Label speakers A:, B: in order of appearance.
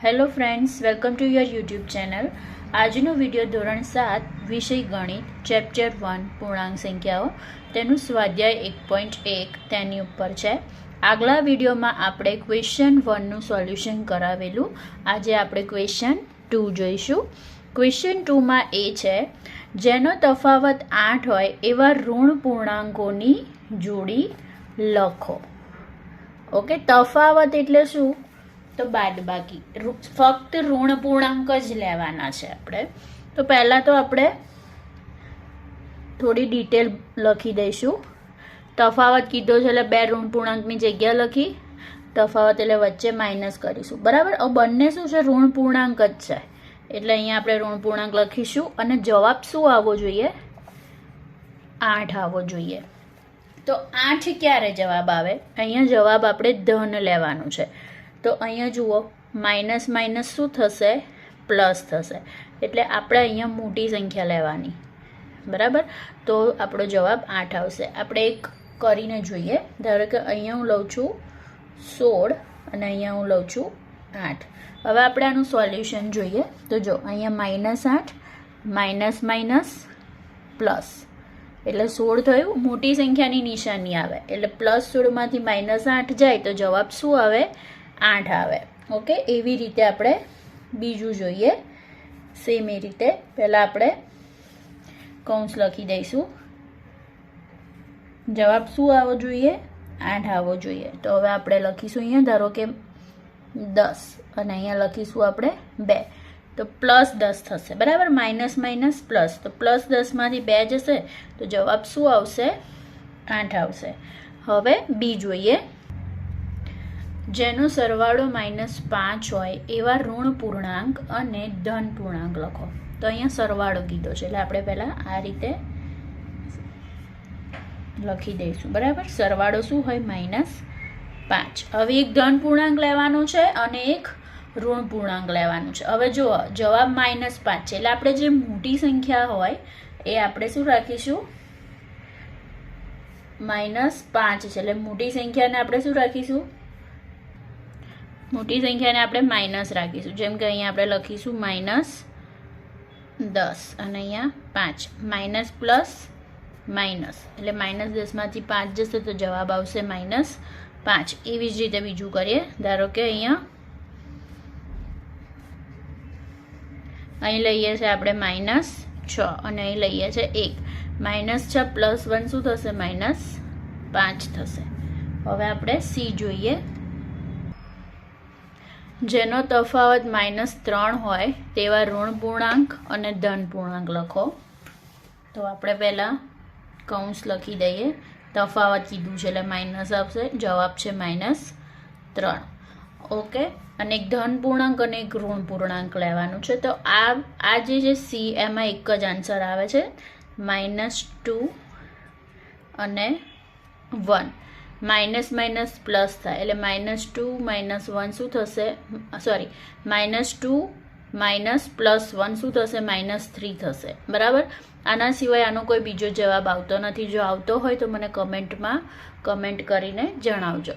A: Hello friends, welcome to your YouTube channel. આજનો video ધોરણ 7 વિષય ગણિત ચેપ્ટર 1 પૂર્ણાંક સંખ્યાઓ તેનું સ્વાધ્યાય 1.1 તેની ઉપર છે. આગલા વિડીયોમાં આપણે ક્વેશ્ચન 1નું સોલ્યુશન કરાવેલું. આજે આપણે ક્વેશ્ચન 2 જોઈશું. ક્વેશ્ચન 2માં એ છે, જેનો તફાવત 8 હોય એવા ઋણ પૂર્ણાંકોની જોડી લખો. ઓકે, તફાવત એટલે શું? તો બાદબાકી, ફક્ત ઋણ પૂર્ણાંક જ લેવાના છે આપણે. તો પહેલાં તો આપણે થોડી ડિટેલ લખી દઈશું. તફાવત કીધો છે એટલે બે ઋણ પૂર્ણાંકની જગ્યા લખી, તફાવત એટલે વચ્ચે માઇનસ કરીશું. બરાબર. હવે બંને શું છે? ઋણ પૂર્ણાંક જ છે એટલે અહીંયા આપણે ઋણ પૂર્ણાંક લખીશું અને જવાબ શું આવવો જોઈએ? 8 આવવો જોઈએ. તો 8 ક્યારે જવાબ આવે? અહીંયા જવાબ આપણે ધન લેવાનું છે. તો અહીંયા જુઓ, માઇનસ માઇનસ શું થશે? પ્લસ થશે. એટલે આપણે અહીંયા મોટી સંખ્યા લેવાની. બરાબર. તો આપણો જવાબ 8 આવશે. આપણે એક કરીને જોઈએ. ધારો કે અહીંયા હું લઉં છું 16 અને અહીંયા હું લઉં છું 8. હવે આપણે આનું સોલ્યુશન જોઈએ. તો જો અહીંયા -8 માઇનસ માઇનસ પ્લસ એટલે 16 થયું. મોટી સંખ્યાની નિશાની આવે એટલે +16માંથી -8 જાય તો જવાબ શું આવે? 8 આવે. ઓકે, એવી રીતે આપણે બીજું જોઈએ. સેમ એ રીતે પહેલાં આપણે કૌંસ લખી દઈશું. જવાબ શું આવવો જોઈએ? 8 આવવો જોઈએ. તો હવે આપણે લખીશું અહીંયા ધારો કે 10 અને અહીંયા લખીશું આપણે 2. તો +10 થશે. બરાબર. માઇનસ માઇનસ પ્લસ, તો +10માંથી 2 જશે તો જવાબ શું આવશે? 8 આવશે. હવે બી જોઈએ. જેનો સરવાળો -5 હોય એવા ઋણ પૂર્ણાંક અને ધન પૂર્ણાંક લખો. તો અહીંયા સરવાળો કીધો છે એટલે આપણે પહેલાં આ રીતે લખી દઈશું. બરાબર. સરવાળો શું હોય? -5. હવે એક ધન પૂર્ણાંક લેવાનો છે અને એક ઋણ પૂર્ણાંક લેવાનું છે. હવે જુઓ, જવાબ -5 છે એટલે આપણે જે મોટી સંખ્યા હોય એ આપણે શું રાખીશું? -5 છે એટલે મોટી સંખ્યાને આપણે શું રાખીશું? મોટી સંખ્યાને આપણે માઇનસ રાખીશું. જેમ કે અહીંયા આપણે લખીશું -10 અને અહીંયા 5. માઇનસ પ્લસ માઇનસ એટલે -10માંથી 5 જશે તો જવાબ આવશે -5. એવી જ રીતે બીજું કરીએ. ધારો કે અહીં લઈએ છીએ આપણે -6 અને અહીં લઈએ છીએ 1. -6 + 1 શું થશે? -5 થશે. હવે આપણે સી જોઈએ. જેનો તફાવત -3 હોય તેવા ઋણ પૂર્ણાંક અને ધન પૂર્ણાંક લખો. તો આપણે પહેલાં કૌંસ લખી દઈએ. તફાવત કીધું છે એટલે માઇનસ આવશે. જવાબ છે -3. ઓકે. અને એક ધન પૂર્ણાંક અને એક ઋણ પૂર્ણાંક લેવાનું છે. તો આ જે છે સી, એમાં એક જ આન્સર આવે છે. -2 અને 1. માઇનસ માઇનસ પ્લસ થાય એટલે -2 - 1 શું થશે? સોરી, -2 - +1 શું થશે? -3 થશે. બરાબર. આના સિવાય આનો કોઈ બીજો જવાબ આવતો નથી. જો આવતો હોય તો મને કમેન્ટ કરીને જણાવજો.